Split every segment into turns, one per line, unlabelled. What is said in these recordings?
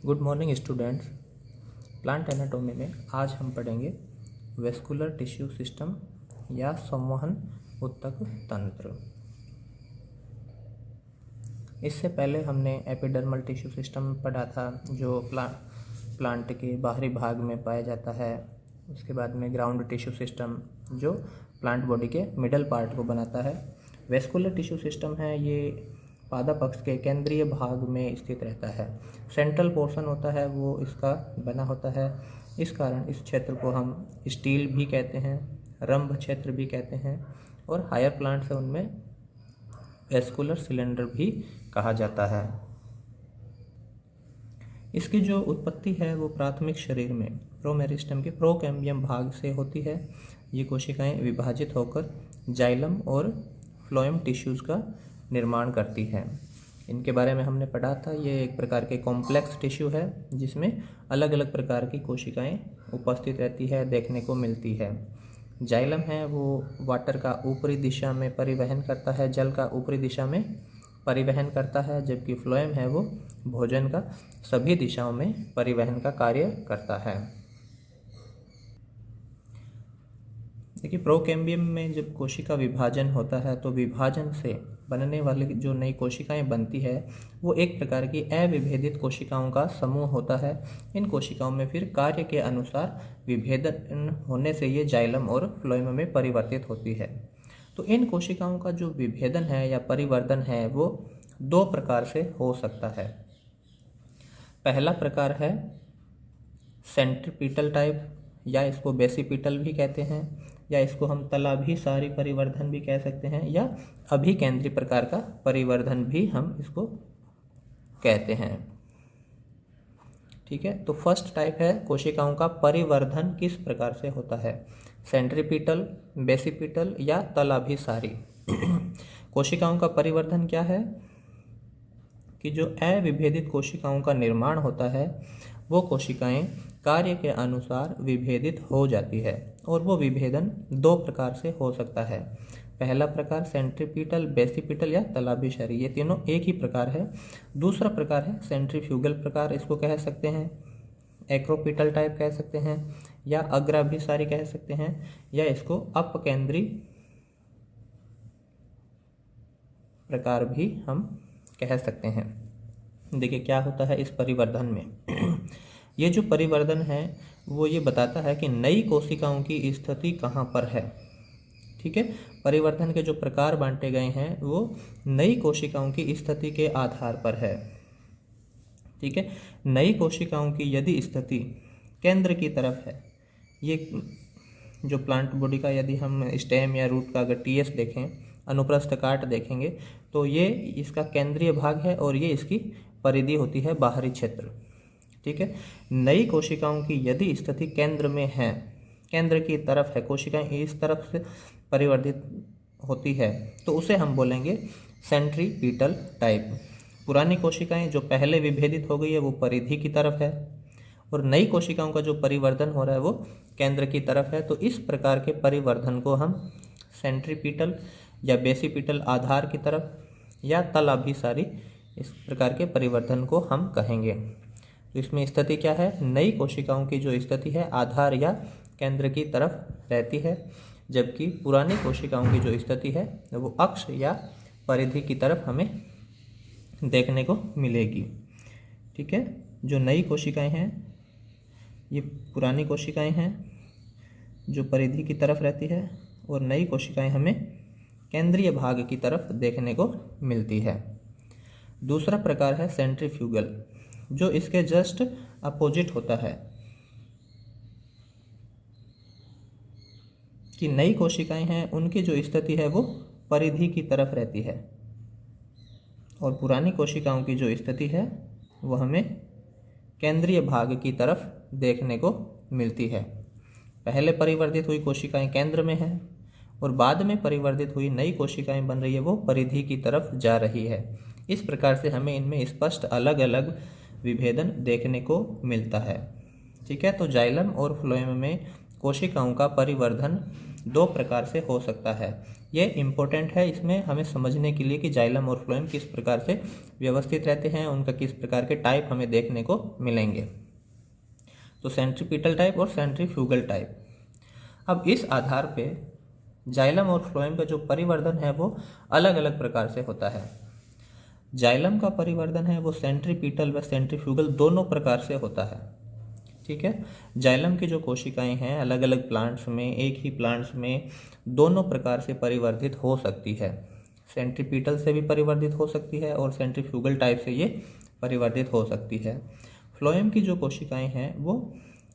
Good morning students. Plant anatomy में आज हम पढ़ेंगे वेस्कुलर टिश्यू सिस्टम या संवहन ऊतक तंत्र। इससे पहले हमने एपिडर्मल टिश्यू सिस्टम पढ़ा था जो प्लांट के बाहरी भाग में पाया जाता है। उसके बाद में ग्राउंड टिश्यू सिस्टम जो प्लांट बॉडी के मिडल पार्ट को बनाता है। वेस्कुलर टिश्यू सिस्टम है ये पादपक्ष के केंद्रीय भाग में स्थित रहता है। सेंट्रल पोर्शन होता है वो इसका बना होता है। इस कारण इस क्षेत्र को हम स्टील भी कहते हैं, रंभ क्षेत्र भी कहते हैं और हायर प्लांट्स है उनमें वेस्कुलर सिलेंडर भी कहा जाता है। इसकी जो उत्पत्ति है वो प्राथमिक शरीर में प्रोमेरिस्टेम के प्रोकैम्बियम भाग से होती है। ये कोशिकाएं विभाजित होकर जाइलम और फ्लोएम टिश्यूज़ का निर्माण करती है। इनके बारे में हमने पढ़ा था। ये एक प्रकार के कॉम्प्लेक्स टिश्यू है जिसमें अलग अलग प्रकार की कोशिकाएं उपस्थित रहती है, देखने को मिलती है। जाइलम है वो वाटर का ऊपरी दिशा में परिवहन करता है, जल का ऊपरी दिशा में परिवहन करता है, जबकि फ्लोएम है वो भोजन का सभी दिशाओं में परिवहन का कार्य करता है। देखिए, प्रोकैम्बियम में जब कोशिका विभाजन होता है तो विभाजन से बनने वाली जो नई कोशिकाएं बनती है वो एक प्रकार की अविभेदित कोशिकाओं का समूह होता है। इन कोशिकाओं में फिर कार्य के अनुसार विभेदन होने से ये जाइलम और फ्लोएम में परिवर्तित होती है। तो इन कोशिकाओं का जो विभेदन है या परिवर्तन है वो दो प्रकार से हो सकता है। पहला प्रकार है सेंट्रीपिटल टाइप या इसको बेसिपिटल भी कहते हैं, या इसको हम तलाभिसारी परिवर्धन भी कह सकते हैं, या अभिकेंद्री प्रकार का परिवर्धन भी हम इसको कहते हैं। ठीक है, तो फर्स्ट टाइप है कोशिकाओं का परिवर्धन किस प्रकार से होता है, सेंट्रीपिटल, बेसिपिटल या तलाभिसारी। कोशिकाओं का परिवर्धन क्या है कि जो अविभेदित कोशिकाओं का निर्माण होता है वो कोशिकाएं कार्य के अनुसार विभेदित हो जाती है और वो विभेदन दो प्रकार से हो सकता है। पहला प्रकार सेंट्रीपिटल, बेसिपिटल या तलाभिसारी, ये तीनों एक ही प्रकार है। दूसरा प्रकार है सेंट्रीफ्यूगल प्रकार, इसको कह सकते हैं, एक्रोपिटल टाइप कह सकते हैं, या अग्राभिसारी कह सकते हैं, या इसको अपकेंद्री प्रकार भी हम कह सकते हैं। देखिए क्या होता है इस परिवर्धन में। ये जो परिवर्धन है वो ये बताता है कि नई कोशिकाओं की स्थिति कहाँ पर है। ठीक है, परिवर्धन के जो प्रकार बांटे गए हैं वो नई कोशिकाओं की स्थिति के आधार पर है। ठीक है, नई कोशिकाओं की यदि स्थिति केंद्र की तरफ है, ये जो प्लांट बॉडी का यदि हम स्टेम या रूट का अगर टीएस देखें, अनुप्रस्थ काट देखेंगे, तो ये इसका केंद्रीय भाग है और ये इसकी परिधि होती है बाहरी क्षेत्र। ठीक है, नई कोशिकाओं की यदि स्थिति केंद्र में है, केंद्र की तरफ है, कोशिकाएं इस तरफ से परिवर्तित होती है, तो उसे हम बोलेंगे सेंट्रीपिटल टाइप। पुरानी कोशिकाएं जो पहले विभेदित हो गई है वो परिधि की तरफ है और नई कोशिकाओं का जो परिवर्धन हो रहा है वो केंद्र की तरफ है। तो इस प्रकार के परिवर्धन को हम सेंट्रीपिटल या बेसिपिटल आधार की तरफ या तलाभिसारी इस प्रकार के परिवर्धन को हम कहेंगे। तो इसमें स्थिति क्या है, नई कोशिकाओं की जो स्थिति है आधार या केंद्र की तरफ रहती है, जबकि पुरानी कोशिकाओं की जो स्थिति है वो अक्ष या परिधि की तरफ हमें देखने को मिलेगी। ठीक है, जो नई कोशिकाएं हैं ये पुरानी कोशिकाएं हैं जो परिधि की तरफ रहती है और नई कोशिकाएं हमें केंद्रीय भाग की तरफ देखने को मिलती है। दूसरा प्रकार है सेंट्रीफ्यूगल, जो इसके जस्ट अपोजिट होता है कि नई कोशिकाएं हैं उनकी जो स्थिति है वो परिधि की तरफ रहती है और पुरानी कोशिकाओं की जो स्थिति है वो हमें केंद्रीय भाग की तरफ देखने को मिलती है। पहले परिवर्तित हुई कोशिकाएं केंद्र में हैं और बाद में परिवर्तित हुई नई कोशिकाएं बन रही है वो परिधि की तरफ जा रही है। इस प्रकार से हमें इनमें स्पष्ट अलग अलग विभेदन देखने को मिलता है। ठीक है, तो जाइलम और फ्लोएम में कोशिकाओं का परिवर्धन दो प्रकार से हो सकता है। ये इम्पोर्टेंट है इसमें हमें समझने के लिए कि जाइलम और फ्लोएम किस प्रकार से व्यवस्थित रहते हैं, उनका किस प्रकार के टाइप हमें देखने को मिलेंगे। तो सेंट्रीपिटल टाइप और सेंट्रीफ्यूगल टाइप। अब इस आधार पे जाइलम और फ्लोएम का जो परिवर्धन है वो अलग अलग प्रकार से होता है। जाइलम का परिवर्धन है वो सेंट्रीपिटल व सेंट्रीफ्यूगल दोनों प्रकार से होता है। ठीक है, जाइलम की जो कोशिकाएं हैं अलग अलग प्लांट्स में, एक ही प्लांट्स में दोनों प्रकार से परिवर्धित हो सकती है। सेंट्रीपिटल से भी परिवर्धित हो सकती है और सेंट्रीफ्यूगल टाइप से ये परिवर्धित हो सकती है। फ्लोएम की जो कोशिकाएं हैं वो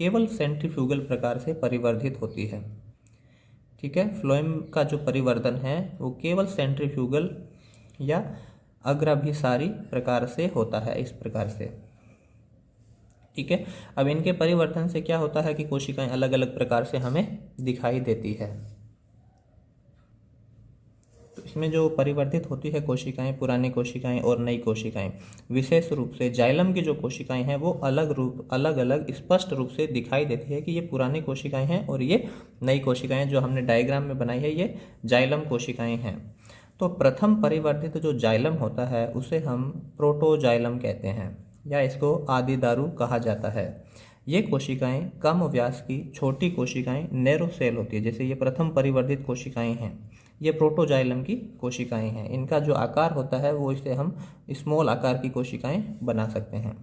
केवल सेंट्रीफ्यूगल प्रकार से परिवर्धित होती है। ठीक है, फ्लोएम का जो परिवर्धन है वो केवल सेंट्रीफ्यूगल या अग्राभिसारी प्रकार से होता है, इस प्रकार से। ठीक है, अब इनके परिवर्तन से क्या होता है कि कोशिकाएं अलग अलग प्रकार से हमें दिखाई देती है। तो इसमें जो परिवर्तित होती है कोशिकाएं, पुरानी कोशिकाएं और नई कोशिकाएं, विशेष रूप से जाइलम की जो कोशिकाएं हैं वो अलग अलग स्पष्ट रूप से दिखाई देती है कि ये पुरानी कोशिकाएं हैं और ये नई कोशिकाएं जो हमने डायग्राम में बनाई है ये जाइलम कोशिकाएं हैं। तो प्रथम परिवर्तित जो जाइलम होता है उसे हम प्रोटोजाइलम कहते हैं या इसको आदि दारू कहा जाता है। ये कोशिकाएं कम व्यास की छोटी कोशिकाएं नैरो सेल होती है। जैसे ये प्रथम परिवर्तित कोशिकाएं हैं, ये प्रोटोजाइलम की कोशिकाएं हैं। इनका जो आकार होता है वो इसे हम स्मॉल आकार की कोशिकाएं बना सकते हैं।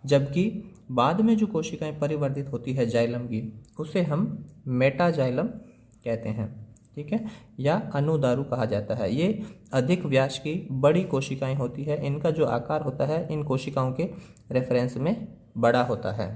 जबकि बाद में जो कोशिकाएं परिवर्तित होती है जाइलम की उसे हम मेटाजाइलम कहते हैं। ठीक है, या अनुदारू कहा जाता है। ये अधिक व्यास की बड़ी कोशिकाएं होती है। इनका जो आकार होता है इन कोशिकाओं के रेफरेंस में बड़ा होता है।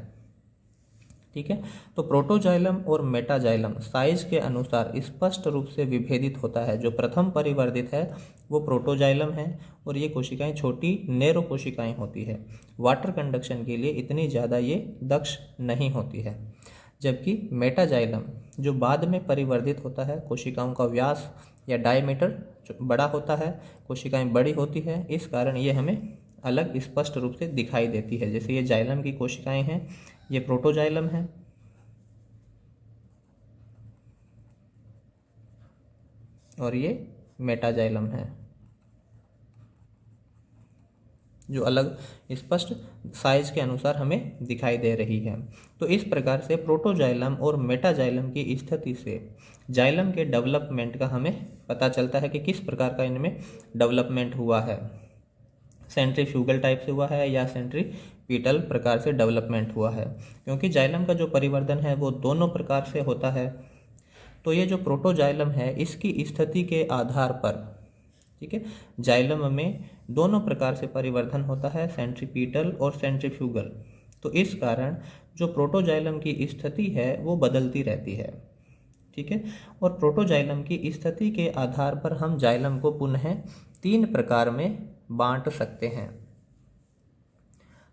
ठीक है, तो प्रोटोजाइलम और मेटाजाइलम साइज के अनुसार स्पष्ट रूप से विभेदित होता है। जो प्रथम परिवर्तित है वो प्रोटोजाइलम है और ये कोशिकाएं छोटी नैरो कोशिकाएं होती है। वाटर कंडक्शन के लिए इतनी ज़्यादा ये दक्ष नहीं होती है। जबकि मेटाजाइलम जो बाद में परिवर्तित होता है, कोशिकाओं का व्यास या डायमीटर बड़ा होता है, कोशिकाएं बड़ी होती है, इस कारण ये हमें अलग स्पष्ट रूप से दिखाई देती है। जैसे ये जाइलम की कोशिकाएं हैं, ये प्रोटोजाइलम है और ये मेटाजाइलम है जो अलग स्पष्ट साइज के अनुसार हमें दिखाई दे रही है। तो इस प्रकार से प्रोटोजाइलम और मेटाजाइलम की स्थिति से जाइलम के डेवलपमेंट का हमें पता चलता है कि किस प्रकार का इनमें डेवलपमेंट हुआ है। सेंट्रीफ्यूगल टाइप से हुआ है या सेंट्रीपिटल प्रकार से डेवलपमेंट हुआ है। क्योंकि जाइलम का जो परिवर्धन है वो दोनों प्रकार से होता है। तो ये जो प्रोटोजाइलम है इसकी स्थिति के आधार पर, ठीक है, जाइलम में दोनों प्रकार से परिवर्धन होता है, सेंट्रीपिटल और सेंट्रीफ्यूगल। तो इस कारण जो प्रोटोजाइलम की स्थिति है वो बदलती रहती है। ठीक है, और प्रोटोजाइलम की स्थिति के आधार पर हम जाइलम को पुनः 3 प्रकार में बांट सकते हैं।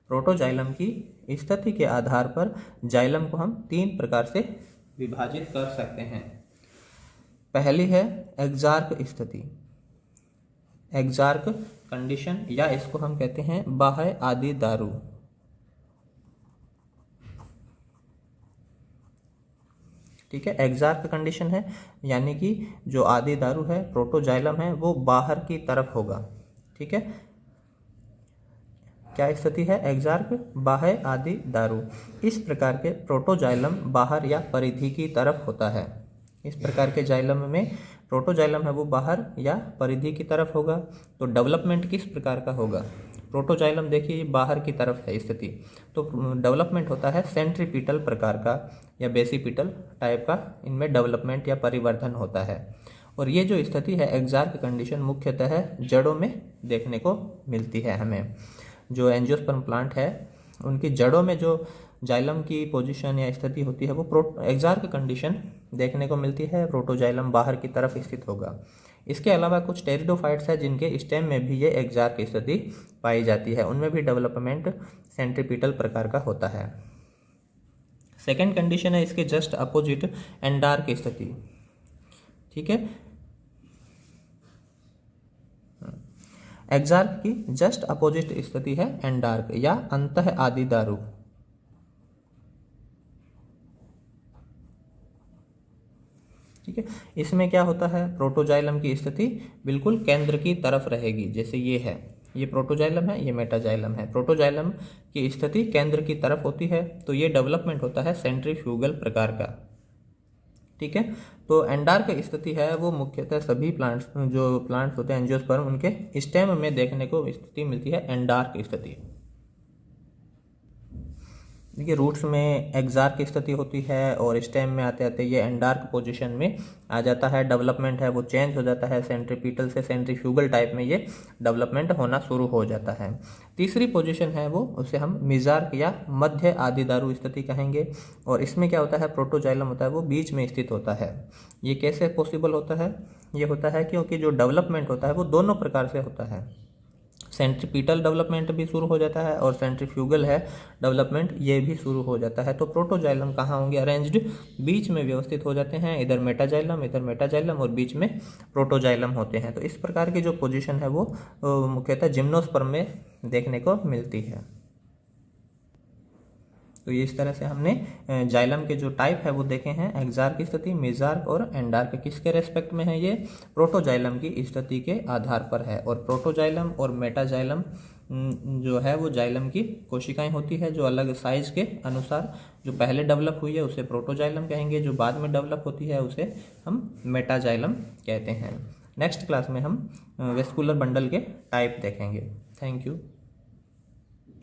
प्रोटोजाइलम की स्थिति के आधार पर जाइलम को हम 3 प्रकार से विभाजित कर सकते हैं। पहली है एक्जार्क स्थिति, एक्जार्क कंडीशन, या इसको हम कहते हैं बाह्य आदि दारू। ठीक है, एक्जार्क कंडीशन है यानी कि जो आदि दारू है, प्रोटोजाइलम है, वो बाहर की तरफ होगा। ठीक है, क्या स्थिति है? एक्जार्क बाह्य आदि दारू। इस प्रकार के प्रोटोजाइलम बाहर या परिधि की तरफ होता है। इस प्रकार के जाइलम में प्रोटोजाइलम है वो बाहर या परिधि की तरफ होगा। तो डेवलपमेंट किस प्रकार का होगा? प्रोटोजाइलम देखिए बाहर की तरफ है स्थिति, तो डेवलपमेंट होता है सेंट्रीपिटल प्रकार का या बेसिपिटल टाइप का, इनमें डेवलपमेंट या परिवर्धन होता है। और ये जो स्थिति है एक्जार्क कंडीशन मुख्यतः जड़ों में देखने को मिलती है हमें। जो एंजियोस्पर्म प्लांट है उनकी जड़ों में जो जाइलम की पोजीशन या स्थिति होती है वो एक्जार्क कंडीशन देखने को मिलती है। प्रोटोजाइलम बाहर की तरफ स्थित होगा। इसके अलावा कुछ टेरिडोफाइट्स हैं जिनके स्टेम में भी ये एक्जार्क स्थिति पाई जाती है, उनमें भी डेवलपमेंट सेंट्रीपिटल प्रकार का होता है। सेकेंड कंडीशन है इसके जस्ट अपोजिट एंडार्क स्थिति। ठीक है, एक्जार्क की जस्ट अपोजिट स्थिति है एंडार्क या अंतः आदि दारू। ठीक है। इसमें क्या होता है, प्रोटोजाइलम की स्थिति बिल्कुल केंद्र की तरफ रहेगी, जैसे ये है, ये प्रोटोजाइलम है, ये मेटाजाइलम है। प्रोटोजाइलम की स्थिति केंद्र की तरफ होती है, तो ये डेवलपमेंट होता है सेंट्रीफ्यूगल प्रकार का। ठीक है। तो एंडार्क स्थिति है वो मुख्यतः सभी प्लांट्स, जो प्लांट्स होते हैं एंजियोस्पर्म, उनके स्टेम में देखने को स्थिति मिलती है एंडार्क स्थिति। देखिए रूट्स में एक्सार्क की स्थिति होती है और स्टेम में आते आते ये एंडार्क पोजीशन में आ जाता है। डेवलपमेंट है वो चेंज हो जाता है, सेंट्रीपीटल से सेंट्रीफ्यूगल टाइप में ये डेवलपमेंट होना शुरू हो जाता है। तीसरी पोजीशन है वो, उसे हम मेसार्क या मध्य आदिदारू स्थिति कहेंगे। और इसमें क्या होता है, प्रोटोजाइलम होता है वो बीच में स्थित होता है। ये कैसे पॉसिबल होता है, ये होता है क्योंकि जो डेवलपमेंट होता है वो दोनों प्रकार से होता है। सेंट्रीपिटल डेवलपमेंट भी शुरू हो जाता है और सेंट्रीफ्यूगल है डेवलपमेंट, ये भी शुरू हो जाता है। तो प्रोटोजाइलम कहाँ होंगे, अरेंज्ड बीच में व्यवस्थित हो जाते हैं, इधर मेटाजाइलम और बीच में प्रोटोजाइलम होते हैं। तो इस प्रकार की जो पोजीशन है वो मुख्यतः जिम्नोस्पर्म में देखने को मिलती है। तो ये इस तरह से हमने जाइलम के जो टाइप है वो देखे हैं, एक्सार्क की स्थिति, मेसार्क और एंडार्क। किसके रेस्पेक्ट में है, ये प्रोटोजाइलम की स्थिति के आधार पर है। और प्रोटोजाइलम और मेटाजाइलम जो है वो जाइलम की कोशिकाएं होती है, जो अलग साइज के अनुसार जो पहले डेवलप हुई है उसे प्रोटोजाइलम कहेंगे, जो बाद में डेवलप होती है उसे हम मेटाजाइलम कहते हैं। नेक्स्ट क्लास में हम वेस्कुलर बंडल के टाइप देखेंगे। Thank you.